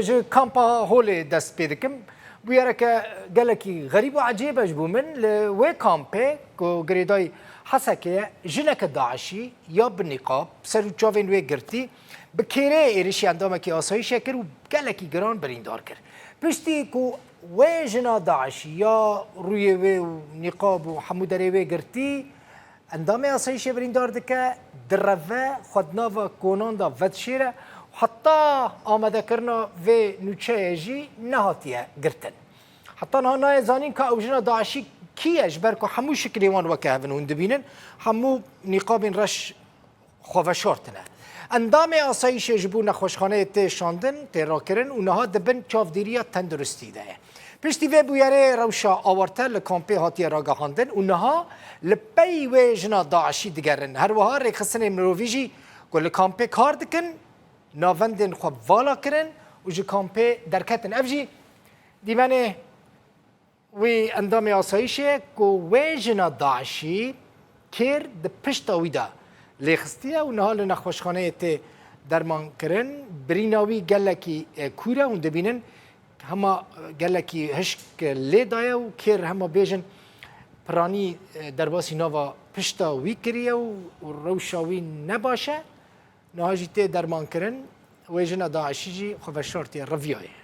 جو کامپا هول دست پیدکم بیاره که گلکی غریب و عجیبش بو من لوی کامپه کو گریدای حسکه جنک داعشی یا بنقاب سر چاوین وی گرتی بکیره ایرشی اندامه که آسایش کرد و گلکی گران بریندار کرد پشتی کو وی جنا داعشی یا روی وی و نقاب و حمودره وی گرتی اندامه آسایش بریندار دکه دروه خودناو کونان دا ودشیره حتی آمده کرنا و نوچه جی نهاتیه گرتن حتی نه زانین که اوجنا داعشی کیش برکو همو شکلیوان وکه هفن هون دبینن همو نقابین رش خوفشارتنه اندام آسایش جبو نخوشخانه تی شاندن تی را کرن و نها دبن چافدیریا تندرستی ده پشتی و بویاره روشا آورتر لکامپی هاتی راگهاندن و نها لپی و جنا داعشی دگرن هر وها ریخستن مروویجی گل کامپی کار دکن ناوندن خو والا کرن و جی کامپی درکتن افجی دیمانه وی اندام آسایشه کو وی جنا داعشی کر د پشتا ویدا لیخستیه و نها لنخوشخانه تی درمان کرن بریناوی گلکی کوره و دبینن هما گلکی هشک لیدایه و کر هما بیجن پرانی درباسی نوا پشتا وی کریه و روشاوی نباشه نهاجی تی درمان کرن و جنا داعشی جی خوششارتی رویایه